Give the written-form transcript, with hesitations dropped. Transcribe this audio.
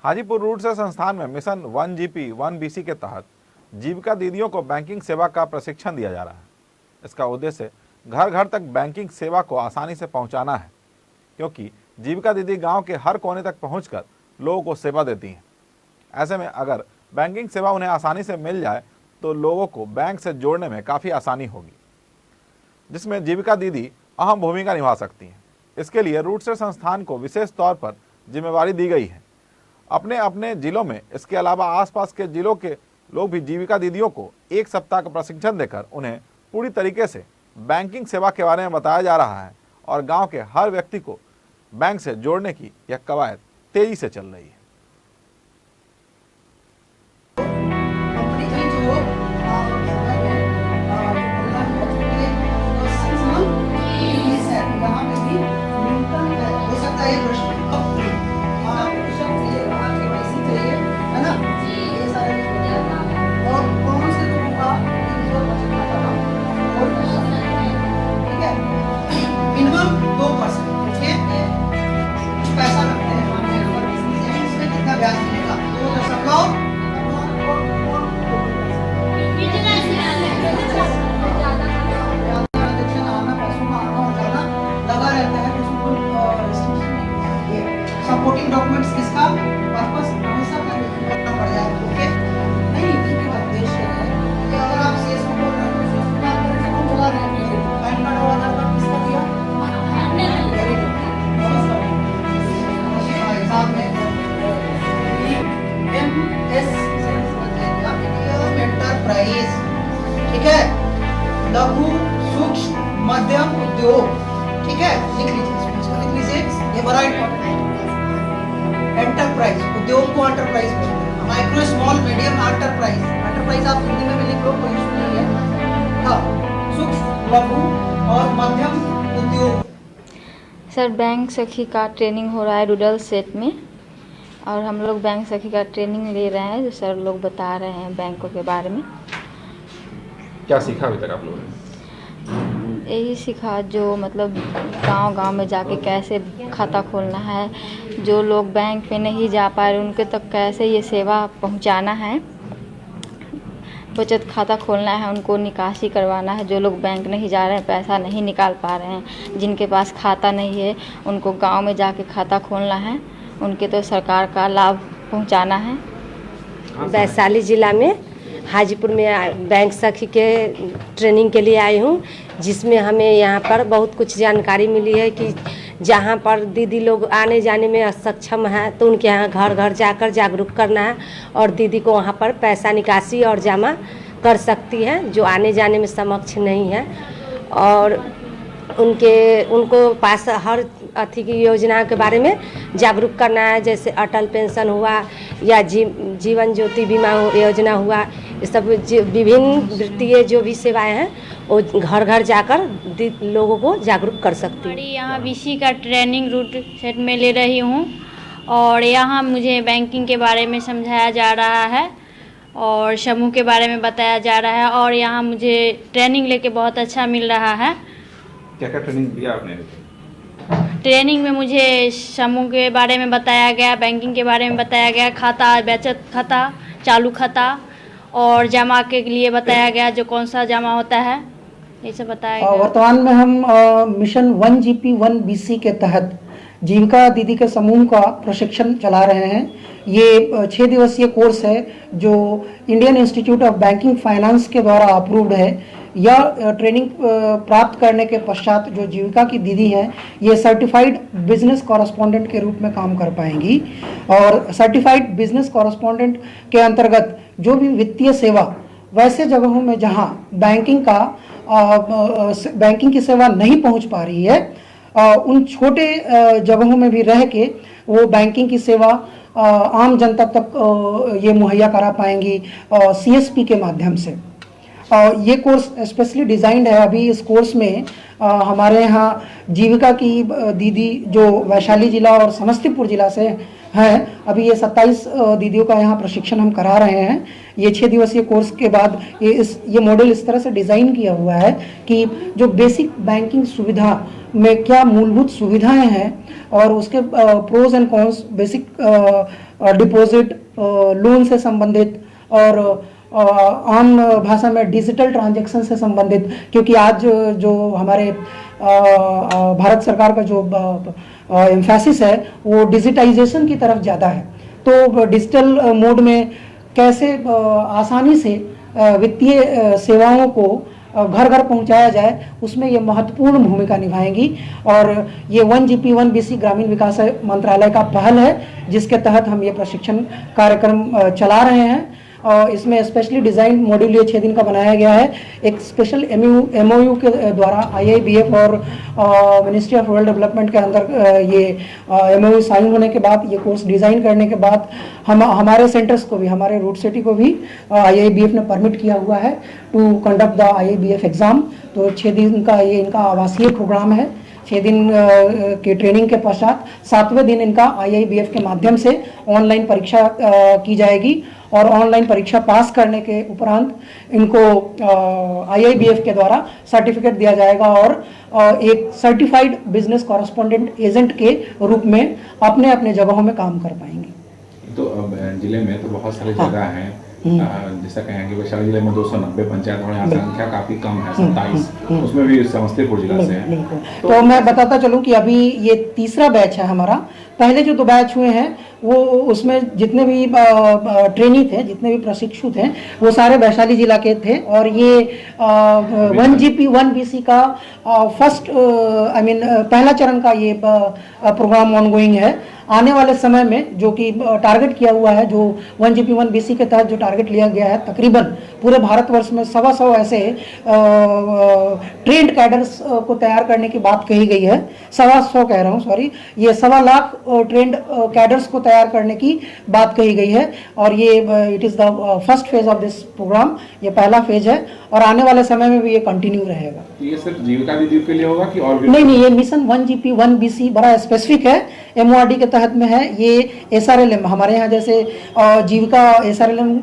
Hajipur root से संस्थान में मिशन 1GP 1BC के तहत जीविका दीदियों को बैंकिंग सेवा का प्रशिक्षण दिया जा रहा है। इसका उद्देश्य घर घर तक बैंकिंग सेवा को आसानी से पहुंचाना है, क्योंकि जीविका दीदी गांव के हर कोने तक पहुंचकर लोगों को सेवा देती हैं। ऐसे में अगर बैंकिंग सेवा उन्हें आसानी से मिल जाए तो लोगों को बैंक से जोड़ने में काफ़ी आसानी होगी, जिसमें जीविका दीदी अहम भूमिका निभा सकती हैं। इसके लिए रूट से संस्थान को विशेष तौर पर जिम्मेवारी दी गई है। अपने अपने जिलों में इसके अलावा आसपास के जिलों के लोग भी जीविका दीदियों को 1 सप्ताह का प्रशिक्षण देकर उन्हें पूरी तरीके से बैंकिंग सेवा के बारे में बताया जा रहा है और गांव के हर व्यक्ति को बैंक से जोड़ने की यह कवायद तेजी से चल रही है। सपोर्टिंग डॉक्यूमेंट्स किसका पर्पस हमेशा पड़ जाए। ओके, नहीं ये उद्देश्य है कि अगर आप सीएस को बोल रहे हो तो बात करने से कौन चला रहे हैं, पैन कार्ड और आधार कार्ड किसका दिया, वेरी गुड, एग्जाम में एमएस एंटरप्राइज, ठीक है, लघु सूक्ष्म मध्यम उद्योग, ठीक है, लिख लीजिए, ये बड़ा इंपॉर्टेंट है। एंटरप्राइज, उद्योग को एंटरप्राइज बोलते हैं। Micro small medium enterprise, enterprise आप हिंदी में भी लिख लो, कोई इशू नहीं है। हाँ, सूक्ष्म लघु और मध्यम उद्योग। सर, बैंक सखी का ट्रेनिंग हो रहा है रूरल सेट में, और हम लोग बैंक सखी का ट्रेनिंग ले रहे हैं, जो सर लोग बता रहे हैं बैंकों के बारे में। क्या सीखा अभी तक आप लोगों ने? यही सीखा जो मतलब गांव-गांव में जाके कैसे खाता खोलना है, जो लोग बैंक में नहीं जा पा रहे उनके तक कैसे ये सेवा पहुंचाना है, बचत खाता खोलना है, उनको निकासी करवाना है। जो लोग बैंक नहीं जा रहे हैं, पैसा नहीं निकाल पा रहे हैं, जिनके पास खाता नहीं है, उनको गांव में जाके खाता खोलना है, उनके तो सरकार का लाभ पहुंचाना है। वैशाली जिला में हाजीपुर में बैंक सखी के ट्रेनिंग के लिए आई हूँ, जिसमें हमें यहाँ पर बहुत कुछ जानकारी मिली है कि जहाँ पर दीदी लोग आने जाने में असक्षम है तो उनके यहाँ घर घर जाकर जागरूक करना है, और दीदी को वहाँ पर पैसा निकासी और जमा कर सकती है जो आने जाने में सक्षम नहीं है। और उनको पास हर अथी की योजना के बारे में जागरूक करना है, जैसे अटल पेंशन हुआ या जीवन ज्योति बीमा योजना हुआ, ये सब विभिन्न वित्तीय जो भी सेवाएं हैं वो घर घर जाकर लोगों को जागरूक कर सकती है। यहाँ बीसी का ट्रेनिंग रूट सेट में ले रही हूँ, और यहाँ मुझे बैंकिंग के बारे में समझाया जा रहा है और समूह के बारे में बताया जा रहा है, और यहाँ मुझे ट्रेनिंग लेके बहुत अच्छा मिल रहा है। क्या क्या ट्रेनिंग दिया आपने? ट्रेनिंग में मुझे समूह के बारे में बताया गया, बैंकिंग के बारे में बताया गया, खाता, बचत खाता, चालू खाता और जमा के लिए बताया गया, जो कौन सा जमा होता है ये सब बताया गया। वर्तमान में हम मिशन 1GP 1BC के तहत जीविका दीदी के समूह का प्रशिक्षण चला रहे हैं। ये 6 दिवसीय कोर्स है जो Indian institute of banking finance के द्वारा अप्रूव्ड है। यह ट्रेनिंग प्राप्त करने के पश्चात जो जीविका की दीदी हैं ये सर्टिफाइड बिजनेस कॉरेस्पॉन्डेंट के रूप में काम कर पाएंगी, और सर्टिफाइड बिजनेस कॉरेस्पॉन्डेंट के अंतर्गत जो भी वित्तीय सेवा वैसे जगहों में जहां बैंकिंग की सेवा नहीं पहुंच पा रही है, उन छोटे जगहों में भी रह के वो बैंकिंग की सेवा आम जनता तक ये मुहैया करा पाएंगी CSP के माध्यम से। ये कोर्स स्पेशली डिज़ाइंड है। अभी इस कोर्स में हमारे यहाँ जीविका की दीदी जो वैशाली जिला और समस्तीपुर जिला से हैं, अभी ये 27 दीदियों का यहाँ प्रशिक्षण हम करा रहे हैं। ये 6 दिवसीय कोर्स के बाद ये मॉडल इस तरह से डिज़ाइन किया हुआ है कि जो बेसिक बैंकिंग सुविधा में क्या मूलभूत सुविधाएं हैं और उसके pros and cons, basic deposit, loan से संबंधित और आम भाषा में डिजिटल ट्रांजैक्शन से संबंधित, क्योंकि आज जो हमारे भारत सरकार का जो एम्फेसिस है वो डिजिटाइजेशन की तरफ ज़्यादा है। तो डिजिटल मोड में कैसे आसानी से वित्तीय सेवाओं को घर घर पहुंचाया जाए, उसमें ये महत्वपूर्ण भूमिका निभाएंगी। और ये 1GP 1BC ग्रामीण विकास मंत्रालय का पहल है, जिसके तहत हम ये प्रशिक्षण कार्यक्रम चला रहे हैं। और इसमें स्पेशली डिज़ाइन मॉड्यूल ये 6 दिन का बनाया गया है। एक स्पेशल MOU के द्वारा IIBF और मिनिस्ट्री ऑफ रूरल डेवलपमेंट के अंदर ये MOU साइन होने के बाद, ये कोर्स डिज़ाइन करने के बाद हमारे सेंटर्स को भी, हमारे रूट सिटी को भी IIBF ने परमिट किया हुआ है to conduct the IIBF exam. तो 6 दिन का ये इनका आवासीय प्रोग्राम है। 6 दिन के ट्रेनिंग के पश्चात 7वें दिन इनका IIBF के माध्यम से ऑनलाइन परीक्षा की जाएगी और ऑनलाइन परीक्षा पास करने के उपरांत इनको IIBF के द्वारा सर्टिफिकेट दिया जाएगा और एक सर्टिफाइड बिजनेस कॉरेस्पॉन्डेंट एजेंट के रूप में अपने अपने जगहों में काम कर पाएंगे। तो जिले में तो बहुत सारी जगह हैं, जैसा कहें कि वैशाली जिले में 290 पंचायत और यहाँ संख्या काफी कम है 27, उसमें भी समस्तीपुर जिला से है। तो मैं बताता चलूं कि अभी ये तीसरा बैच है हमारा। पहले जो 2 बैच हुए हैं वो उसमें जितने भी ट्रेनी थे, जितने भी प्रशिक्षु थे, वो सारे वैशाली जिला के थे। और ये 1GP 1BC का फर्स्ट पहला चरण का ये प्रोग्राम ऑनगोइंग है। आने वाले समय में जो कि टारगेट किया हुआ है, जो 1GP 1BC के तहत जो टारगेट लिया गया है, तकरीबन पूरे भारतवर्ष में 125 ऐसे ट्रेंड कैडर्स को तैयार करने की बात कही गई है। 125 कह रहा हूँ, सॉरी, ये 1.25 लाख ट्रेंड कैडर्स को तैयार करने की बात कही गई है। और ये it is the first phase of this programme, ये पहला फेज है और आने वाले समय में भी ये कंटिन्यू रहेगा। ये सिर्फ जीविका दीदी के लिए होगा कि और भी? नहीं, ये मिशन 1GP 1BC बड़ा स्पेसिफिक है, MORD के तहत में है। ये SRLM हमारे यहाँ जैसे जीविका SRLM